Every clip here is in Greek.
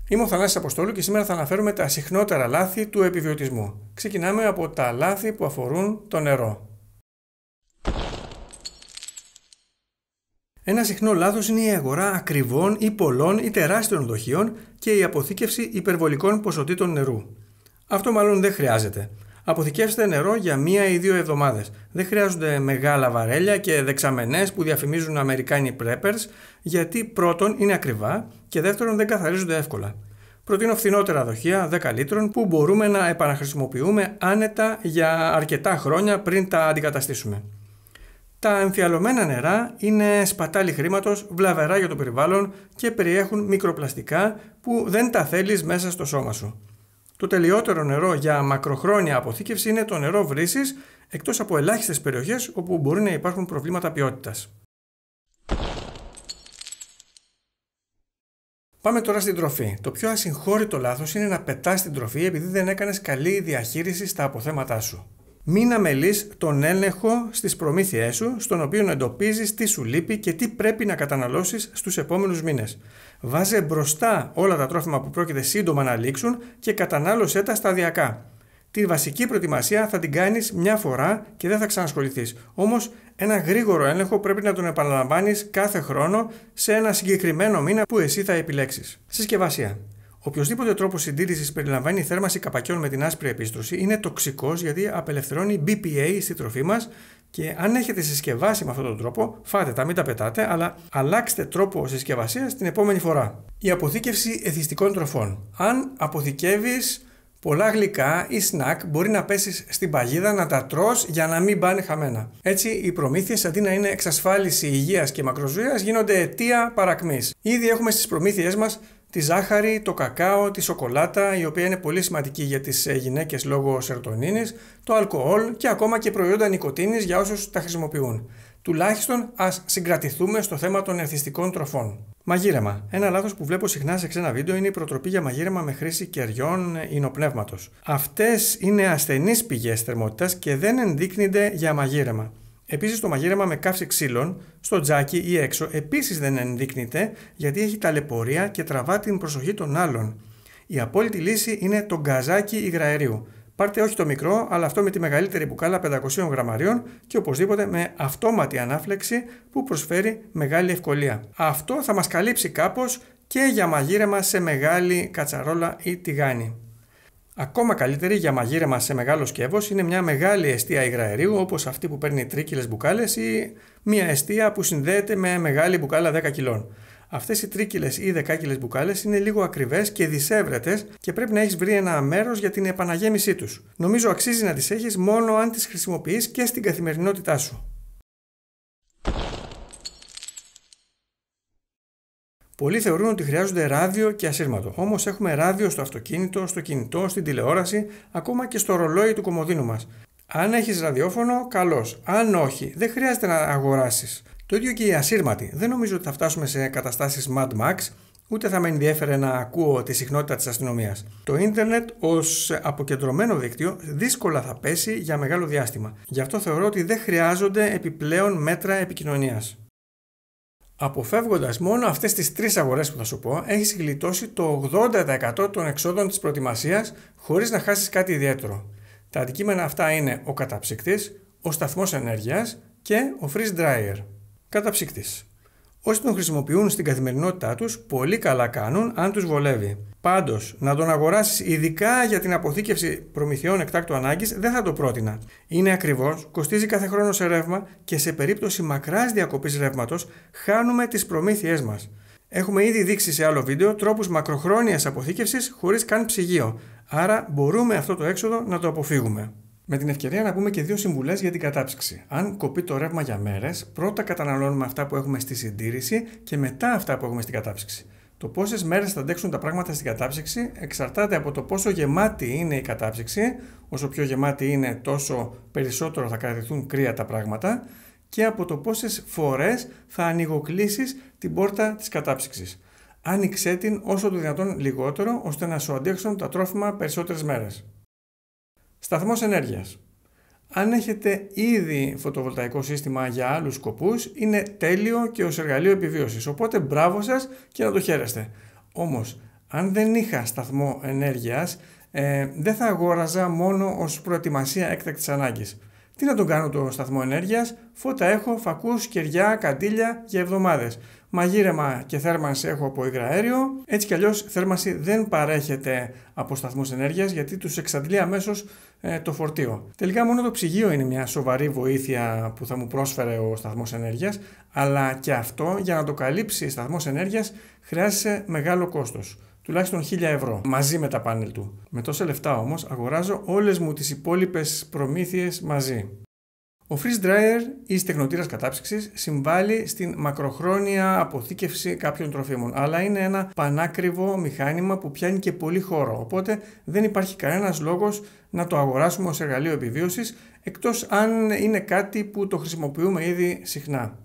Είμαι ο Θανάσης Αποστόλου και σήμερα θα αναφέρουμε τα συχνότερα λάθη του επιβιωτισμού. Ξεκινάμε από τα λάθη που αφορούν το νερό. Ένα συχνό λάθος είναι η αγορά ακριβών ή πολλών ή τεράστιων δοχείων και η αποθήκευση υπερβολικών ποσοτήτων νερού. Αυτό μάλλον δεν χρειάζεται. Αποθηκεύστε νερό για 1 ή 2 εβδομάδες. Δεν χρειάζονται μεγάλα βαρέλια και δεξαμενές που διαφημίζουν Αμερικάνοι preppers, γιατί πρώτον είναι ακριβά και δεύτερον δεν καθαρίζονται εύκολα. Προτείνω φθηνότερα δοχεία 10 λίτρων που μπορούμε να επαναχρησιμοποιούμε άνετα για αρκετά χρόνια πριν τα αντικαταστήσουμε. Τα εμφιαλωμένα νερά είναι σπατάλη χρήματος, βλαβερά για το περιβάλλον και περιέχουν μικροπλαστικά που δεν τα θέλεις μέσα στο σώμα σου. Το τελειότερο νερό για μακροχρόνια αποθήκευση είναι το νερό βρύσης, εκτός από ελάχιστες περιοχές όπου μπορεί να υπάρχουν προβλήματα ποιότητας. Πάμε τώρα στην τροφή. Το πιο ασυγχώρητο λάθος είναι να πετάς την τροφή επειδή δεν έκανες καλή διαχείριση στα αποθέματά σου. Μην αμελείς τον έλεγχο στις προμήθειές σου, στον οποίο εντοπίζεις τι σου λείπει και τι πρέπει να καταναλώσεις στους επόμενους μήνες. Βάζε μπροστά όλα τα τρόφιμα που πρόκειται σύντομα να λήξουν και κατανάλωσέ τα σταδιακά. Τη βασική προετοιμασία θα την κάνεις μια φορά και δεν θα ξανασχοληθείς. Όμως, ένα γρήγορο έλεγχο πρέπει να τον επαναλαμβάνεις κάθε χρόνο σε ένα συγκεκριμένο μήνα που εσύ θα επιλέξεις. Συσκευασία. Οποιοσδήποτε τρόπος συντήρησης περιλαμβάνει θέρμανση καπακιών με την άσπρη επίστρωση είναι τοξικός γιατί απελευθερώνει BPA στη τροφή μας και αν έχετε συσκευάσει με αυτόν τον τρόπο, φάτε τα, μην τα πετάτε, αλλά αλλάξτε τρόπο συσκευασίας την επόμενη φορά. Η αποθήκευση εθιστικών τροφών. Αν αποθηκεύεις πολλά γλυκά ή σνακ, μπορεί να πέσεις στην παγίδα να τα τρως για να μην πάνε χαμένα. Έτσι, οι προμήθειες αντί να είναι εξασφάλιση υγείας και μακροζωίας γίνονται αιτία παρακμής. Ήδη έχουμε στις προμήθειές μας τη ζάχαρη, το κακάο, τη σοκολάτα, η οποία είναι πολύ σημαντική για τις γυναίκες λόγω σερωτονίνης, το αλκοόλ και ακόμα και προϊόντα νικοτίνης για όσους τα χρησιμοποιούν. Τουλάχιστον ας συγκρατηθούμε στο θέμα των εθιστικών τροφών. Μαγείρεμα. Ένα λάθος που βλέπω συχνά σε ξένα βίντεο είναι η προτροπή για μαγείρεμα με χρήση κεριών ινοπνεύματος. Αυτές είναι ασθενείς πηγές θερμότητας και δεν ενδείκνυνται για μαγείρεμα. Επίσης, το μαγείρεμα με καύση ξύλων, στο τζάκι ή έξω, επίσης δεν ενδείκνυται γιατί έχει ταλαιπωρία και τραβά την προσοχή των άλλων. Η απόλυτη λύση είναι το γκαζάκι υγραερίου. Πάρτε όχι το μικρό, αλλά αυτό με τη μεγαλύτερη μπουκάλα 500 γραμμαρίων και οπωσδήποτε με αυτόματη ανάφλεξη που προσφέρει μεγάλη ευκολία. Αυτό θα μας καλύψει κάπως και για μαγείρεμα σε μεγάλη κατσαρόλα ή τηγάνι. Ακόμα καλύτερη για μαγείρεμα σε μεγάλο σκεύος είναι μια μεγάλη εστία υγραερίου όπως αυτή που παίρνει τρίκυλες μπουκάλες ή μια εστία που συνδέεται με μεγάλη μπουκάλα 10 κιλών. Αυτές οι τρίκυλες ή δεκάκυλες μπουκάλες είναι λίγο ακριβές και δισεύρετες και πρέπει να έχεις βρει ένα μέρος για την επαναγέμισή τους. Νομίζω αξίζει να τις έχεις μόνο αν τις χρησιμοποιείς και στην καθημερινότητά σου. Πολλοί θεωρούν ότι χρειάζονται ράδιο και ασύρματο. Όμως έχουμε ράδιο στο αυτοκίνητο, στο κινητό, στην τηλεόραση, ακόμα και στο ρολόι του κομμωδίνου μας. Αν έχεις ραδιόφωνο, καλώς. Αν όχι, δεν χρειάζεται να αγοράσεις. Το ίδιο και οι ασύρματοι. Δεν νομίζω ότι θα φτάσουμε σε καταστάσεις Mad Max, ούτε θα με ενδιέφερε να ακούω τη συχνότητα της αστυνομίας. Το ίντερνετ ως αποκεντρωμένο δίκτυο δύσκολα θα πέσει για μεγάλο διάστημα. Γι' αυτό θεωρώ ότι δεν χρειάζονται επιπλέον μέτρα επικοινωνίας. Αποφεύγοντας μόνο αυτές τις 3 αγορές που θα σου πω, έχεις γλιτώσει το 80% των εξόδων της προετοιμασίας χωρίς να χάσεις κάτι ιδιαίτερο. Τα αντικείμενα αυτά είναι ο καταψύκτης, ο σταθμός ενέργειας και ο freeze dryer. Καταψύκτης. Όσοι τον χρησιμοποιούν στην καθημερινότητά τους, πολύ καλά κάνουν αν τους βολεύει. Πάντως, να τον αγοράσεις ειδικά για την αποθήκευση προμηθειών εκτάκτου ανάγκης δεν θα το πρότεινα. Είναι ακριβώς, κοστίζει κάθε χρόνο σε ρεύμα και σε περίπτωση μακράς διακοπής ρεύματος χάνουμε τις προμήθειές μας. Έχουμε ήδη δείξει σε άλλο βίντεο τρόπους μακροχρόνιας αποθήκευσης χωρίς καν ψυγείο, άρα μπορούμε αυτό το έξοδο να το αποφύγουμε. Με την ευκαιρία να πούμε και 2 συμβουλές για την κατάψυξη. Αν κοπεί το ρεύμα για μέρες, πρώτα καταναλώνουμε αυτά που έχουμε στη συντήρηση και μετά αυτά που έχουμε στην κατάψυξη. Το πόσες μέρες θα αντέξουν τα πράγματα στην κατάψυξη εξαρτάται από το πόσο γεμάτη είναι η κατάψυξη. Όσο πιο γεμάτη είναι, τόσο περισσότερο θα κρατηθούν κρύα τα πράγματα και από το πόσες φορές θα ανοιγοκλείσεις την πόρτα της κατάψυξης. Άνοιξέ την όσο το δυνατόν λιγότερο, ώστε να σου αντέξουν τα τρόφιμα περισσότερες μέρες. Σταθμός ενέργειας. Αν έχετε ήδη φωτοβολταϊκό σύστημα για άλλους σκοπούς, είναι τέλειο και ως εργαλείο επιβίωσης, οπότε μπράβο σας και να το χαίρεστε. Όμως, Αν δεν είχα σταθμό ενέργειας, δεν θα αγόραζα μόνο ως προετοιμασία έκτακτης ανάγκης. Τι να τον κάνω το σταθμό ενέργειας? Φώτα έχω, φακούς, κεριά, καντήλια για εβδομάδες. Μαγείρεμα και θέρμανση έχω από υγραέριο. Έτσι κι αλλιώς θέρμανση δεν παρέχεται από σταθμούς ενέργειας γιατί τους εξαντλεί αμέσως το φορτίο. Τελικά μόνο το ψυγείο είναι μια σοβαρή βοήθεια που θα μου πρόσφερε ο σταθμός ενέργειας, αλλά και αυτό για να το καλύψει σταθμός ενέργειας χρειάζεται μεγάλο κόστος. Τουλάχιστον 1.000 ευρώ μαζί με τα πάνελ του. Με τόσα λεφτά όμως αγοράζω όλες μου τις υπόλοιπες προμήθειες μαζί. Ο freeze dryer ή στεγνοτήρας κατάψυξης συμβάλλει στην μακροχρόνια αποθήκευση κάποιων τροφίμων, αλλά είναι ένα πανάκριβο μηχάνημα που πιάνει και πολύ χώρο, οπότε δεν υπάρχει κανένας λόγος να το αγοράσουμε ως εργαλείο επιβίωσης, εκτός αν είναι κάτι που το χρησιμοποιούμε ήδη συχνά.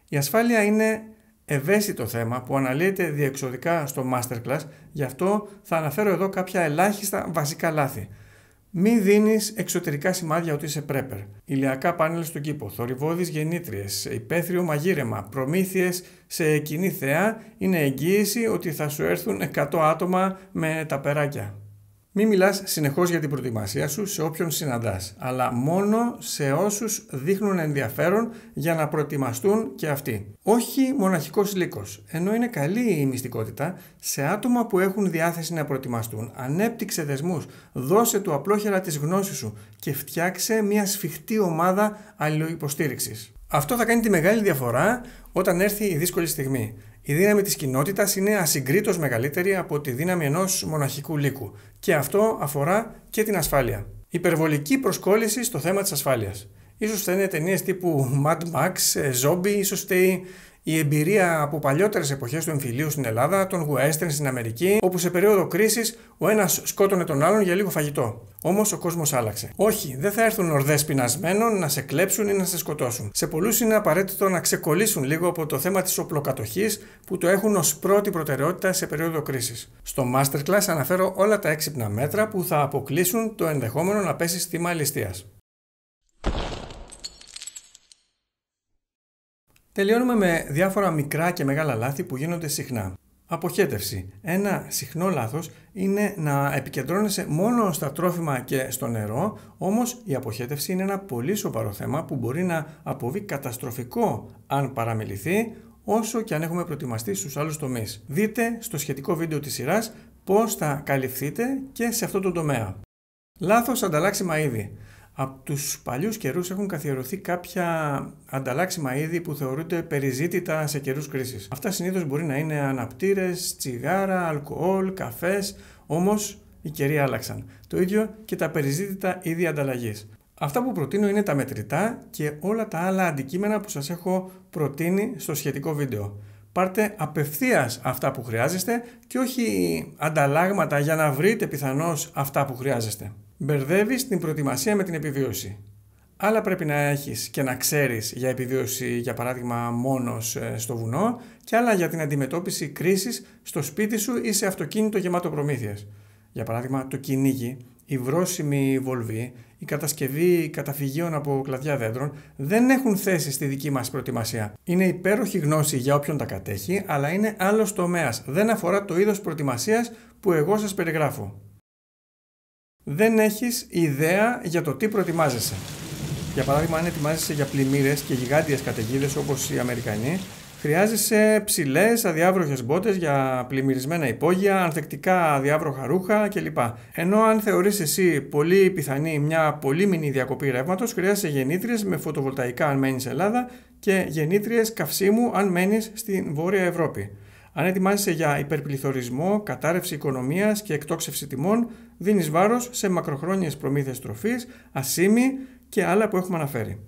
Η ασφάλεια είναι ευαίσθητο θέμα που αναλύεται διεξοδικά στο Masterclass, γι' αυτό θα αναφέρω εδώ κάποια ελάχιστα βασικά λάθη. Μη δίνεις εξωτερικά σημάδια ότι είσαι πρέπερ. Ηλιακά πάνελ στον κήπο, θορυβώδεις γεννήτριες, υπαίθριο μαγείρεμα, προμήθειες σε κοινή θέα είναι εγγύηση ότι θα σου έρθουν 100 άτομα με τα περάκια. Μη μιλάς συνεχώς για την προετοιμασία σου σε όποιον συναντάς, αλλά μόνο σε όσους δείχνουν ενδιαφέρον για να προετοιμαστούν και αυτοί. Όχι μοναχικός λύκος. Ενώ είναι καλή η μυστικότητα, σε άτομα που έχουν διάθεση να προετοιμαστούν, ανέπτυξε δεσμούς, δώσε του απλόχερα τις γνώσεις σου και φτιάξε μια σφιχτή ομάδα αλληλοϊποστήριξης. Αυτό θα κάνει τη μεγάλη διαφορά όταν έρθει η δύσκολη στιγμή. Η δύναμη της κοινότητας είναι ασυγκρίτως μεγαλύτερη από τη δύναμη ενός μοναχικού λύκου και αυτό αφορά και την ασφάλεια. Υπερβολική προσκόλληση στο θέμα της ασφάλειας. Ίσως φταίνε ταινίες τύπου Mad Max, Zombie, ίσως φταίει η εμπειρία από παλιότερες εποχές του εμφυλίου στην Ελλάδα, των western στην Αμερική, όπου σε περίοδο κρίσης ο ένας σκότωνε τον άλλον για λίγο φαγητό. Όμως ο κόσμος άλλαξε. Όχι, δεν θα έρθουν ορδές πεινασμένων να σε κλέψουν ή να σε σκοτώσουν. Σε πολλούς είναι απαραίτητο να ξεκολλήσουν λίγο από το θέμα της οπλοκατοχής που το έχουν ως πρώτη προτεραιότητα σε περίοδο κρίσης. Στο Masterclass αναφέρω όλα τα έξυπνα μέτρα που θα αποκλείσουν το ενδεχόμενο να πέσεις θύμα ληστείας. Τελειώνουμε με διάφορα μικρά και μεγάλα λάθη που γίνονται συχνά. Αποχέτευση. Ένα συχνό λάθος είναι να επικεντρώνεσαι μόνο στα τρόφιμα και στο νερό, όμως η αποχέτευση είναι ένα πολύ σοβαρό θέμα που μπορεί να αποβεί καταστροφικό αν παραμεληθεί, όσο και αν έχουμε προετοιμαστεί στους άλλους τομείς. Δείτε στο σχετικό βίντεο της σειράς πώς θα καλυφθείτε και σε αυτό το τομέα. Λάθος ανταλλάξιμα είδη. Από τους παλιούς καιρούς έχουν καθιερωθεί κάποια ανταλλάξιμα είδη που θεωρούνται περιζήτητα σε καιρούς κρίσης. Αυτά συνήθως μπορεί να είναι αναπτήρες, τσιγάρα, αλκοόλ, καφές, όμως οι καιροί άλλαξαν. Το ίδιο και τα περιζήτητα είδη ανταλλαγής. Αυτά που προτείνω είναι τα μετρητά και όλα τα άλλα αντικείμενα που σας έχω προτείνει στο σχετικό βίντεο. Πάρτε απευθείας αυτά που χρειάζεστε και όχι ανταλλάγματα για να βρείτε πιθανώς αυτά που χρειάζεστε. Μπερδεύεις την προετοιμασία με την επιβίωση. Άλλα πρέπει να έχεις και να ξέρεις για επιβίωση, για παράδειγμα μόνος στο βουνό, και άλλα για την αντιμετώπιση κρίσης στο σπίτι σου ή σε αυτοκίνητο γεμάτο προμήθειες. Για παράδειγμα το κυνήγι, η βρώσιμη βολβή, η κατασκευή καταφυγίων από κλαδιά δέντρων δεν έχουν θέση στη δική μας προετοιμασία. Είναι υπέροχη γνώση για όποιον τα κατέχει, αλλά είναι άλλος τομέας. Δεν αφορά το είδος προετοιμασίας που εγώ σας περιγράφω. Δεν έχεις ιδέα για το τι προετοιμάζεσαι. Για παράδειγμα, αν ετοιμάζεσαι για πλημμύρες και γιγάντιες καταιγίδες όπως οι Αμερικανοί, χρειάζεσαι ψηλές αδιάβροχες μπότες για πλημμυρισμένα υπόγεια, ανθεκτικά αδιάβροχα ρούχα κλπ. Ενώ αν θεωρείς εσύ πολύ πιθανή μια πολύμηνη διακοπή ρεύματος, χρειάζεσαι γεννήτριες με φωτοβολταϊκά αν μένεις Ελλάδα και γεννήτριες καυσίμου αν μένεις στην Βόρεια Ευρώπη. Αν ετοιμάζεσαι για υπερπληθωρισμό, κατάρρευση οικονομίας και εκτόξευση τιμών, δίνεις βάρος σε μακροχρόνιες προμήθειες τροφής, ασίμι και άλλα που έχουμε αναφέρει.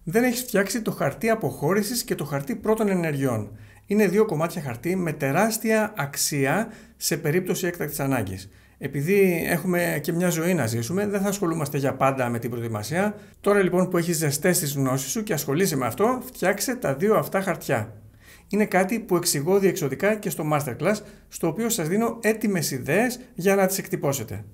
Δεν έχεις φτιάξει το χαρτί αποχώρησης και το χαρτί πρώτων ενεργειών. Είναι δύο κομμάτια χαρτί με τεράστια αξία σε περίπτωση έκτακτης ανάγκης. Επειδή έχουμε και μια ζωή να ζήσουμε, δεν θα ασχολούμαστε για πάντα με την προετοιμασία. Τώρα λοιπόν που έχεις ζεστές τις γνώσεις σου και ασχολείσαι με αυτό, φτιάξε τα δύο αυτά χαρτιά. Είναι κάτι που εξηγώ διεξοδικά και στο Masterclass, στο οποίο σας δίνω έτοιμες ιδέες για να τις εκτυπώσετε.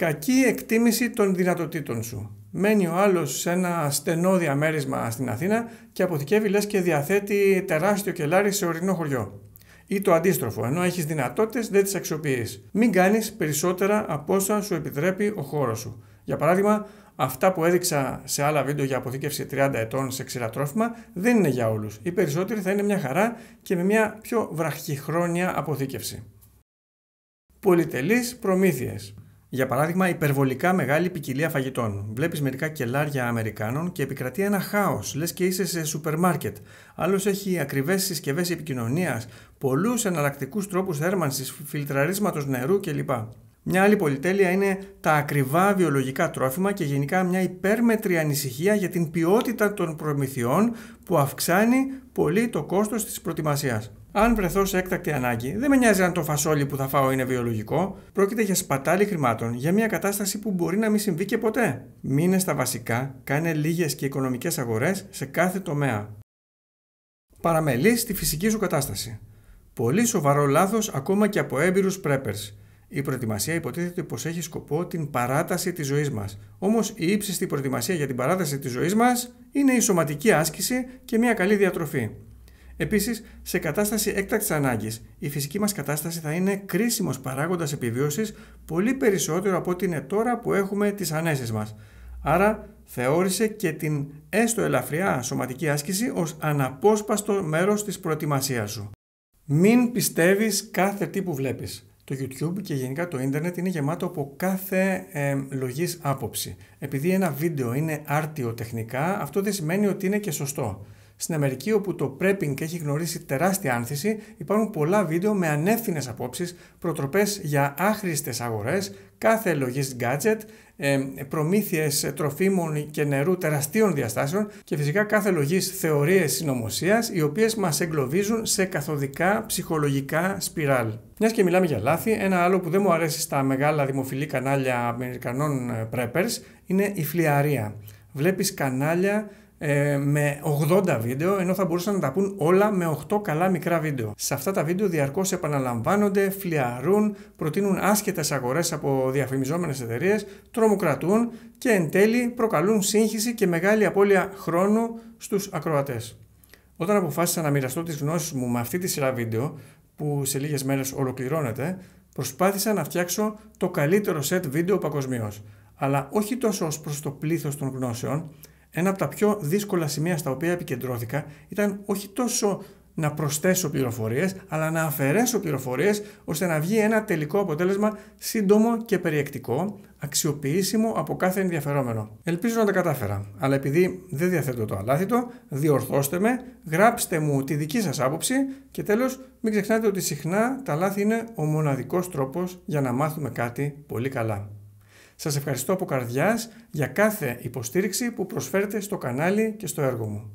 Κακή εκτίμηση των δυνατοτήτων σου. Μένει ο άλλος σε ένα στενό διαμέρισμα στην Αθήνα και αποθηκεύει λες και διαθέτει τεράστιο κελάρι σε ορεινό χωριό. Ή το αντίστροφο, ενώ έχεις δυνατότητες δεν τις αξιοποιείς. Μην κάνεις περισσότερα από όσα σου επιτρέπει ο χώρος σου. Για παράδειγμα, αυτά που έδειξα σε άλλα βίντεο για αποθήκευση 30 ετών σε ξηρά-τρόφιμα δεν είναι για όλους. Οι περισσότεροι θα είναι μια χαρά και με μια πιο βραχυχρόνια αποθήκευση. Πολυτελείς προμήθειες. Για παράδειγμα, υπερβολικά μεγάλη ποικιλία φαγητών. Βλέπεις μερικά κελάρια Αμερικάνων και επικρατεί ένα χάος, λες και είσαι σε σούπερ μάρκετ. Άλλος έχει ακριβές συσκευές επικοινωνίας, πολλούς εναλλακτικούς τρόπους θέρμανσης, φιλτραρίσματος νερού κλπ. Μια άλλη πολυτέλεια είναι τα ακριβά βιολογικά τρόφιμα και γενικά μια υπέρμετρη ανησυχία για την ποιότητα των προμηθειών που αυξάνει πολύ το κόστος της προετοιμασίας. Αν βρεθώ σε έκτακτη ανάγκη, δεν με νοιάζει αν το φασόλι που θα φάω είναι βιολογικό. Πρόκειται για σπατάλη χρημάτων για μια κατάσταση που μπορεί να μην συμβεί και ποτέ. Μείνε στα βασικά, κάνε λίγες και οικονομικές αγορές σε κάθε τομέα. Παραμελείς τη φυσική σου κατάσταση. Πολύ σοβαρό λάθος ακόμα και από έμπειρους preppers. Η προετοιμασία υποτίθεται πως έχει σκοπό την παράταση της ζωής μας. Όμως η ύψιστη προετοιμασία για την παράταση της ζωής μας είναι η σωματική άσκηση και μια καλή διατροφή. Επίσης, σε κατάσταση έκτακτης ανάγκης, η φυσική μας κατάσταση θα είναι κρίσιμος παράγοντας επιβίωσης πολύ περισσότερο από ό,τι είναι τώρα που έχουμε τις ανέσεις μας. Άρα, θεώρησε και την έστω ελαφριά σωματική άσκηση ως αναπόσπαστο μέρος της προετοιμασίας σου. Μην πιστεύεις κάθε τι που βλέπεις. Το YouTube και γενικά το ίντερνετ είναι γεμάτο από κάθε λογής άποψη. Επειδή ένα βίντεο είναι άρτιο τεχνικά, αυτό δεν σημαίνει ότι είναι και σωστό. Στην Αμερική, όπου το prepping έχει γνωρίσει τεράστια άνθηση, υπάρχουν πολλά βίντεο με ανεύθυνες απόψεις, προτροπές για άχρηστες αγορές, κάθε λογής gadget, προμήθειες τροφίμων και νερού τεραστίων διαστάσεων και φυσικά κάθε λογής θεωρίες συνωμοσίας, οι οποίες μας εγκλωβίζουν σε καθοδικά ψυχολογικά σπιράλ. Μιας και μιλάμε για λάθη, ένα άλλο που δεν μου αρέσει στα μεγάλα δημοφιλή κανάλια Αμερικανών preppers είναι η φλιαρία. Βλέπεις κανάλια με 80 βίντεο, ενώ θα μπορούσαν να τα πούν όλα με 8 καλά μικρά βίντεο. Σε αυτά τα βίντεο διαρκώς επαναλαμβάνονται, φλιαρούν, προτείνουν άσχετες αγορές από διαφημιζόμενες εταιρείες, τρομοκρατούν και εν τέλει προκαλούν σύγχυση και μεγάλη απώλεια χρόνου στους ακροατές. Όταν αποφάσισα να μοιραστώ τις γνώσεις μου με αυτή τη σειρά βίντεο, που σε λίγες μέρες ολοκληρώνεται, προσπάθησα να φτιάξω το καλύτερο σετ βίντεο παγκοσμίως. Αλλά όχι τόσο ως προς το πλήθος των γνώσεων. Ένα από τα πιο δύσκολα σημεία στα οποία επικεντρώθηκα ήταν όχι τόσο να προσθέσω πληροφορίες, αλλά να αφαιρέσω πληροφορίες ώστε να βγει ένα τελικό αποτέλεσμα σύντομο και περιεκτικό, αξιοποιήσιμο από κάθε ενδιαφερόμενο. Ελπίζω να τα κατάφερα, αλλά επειδή δεν διαθέτω το αλάθητο, διορθώστε με, γράψτε μου τη δική σας άποψη και τέλος μην ξεχνάτε ότι συχνά τα λάθη είναι ο μοναδικός τρόπος για να μάθουμε κάτι πολύ καλά. Σας ευχαριστώ από καρδιάς για κάθε υποστήριξη που προσφέρετε στο κανάλι και στο έργο μου.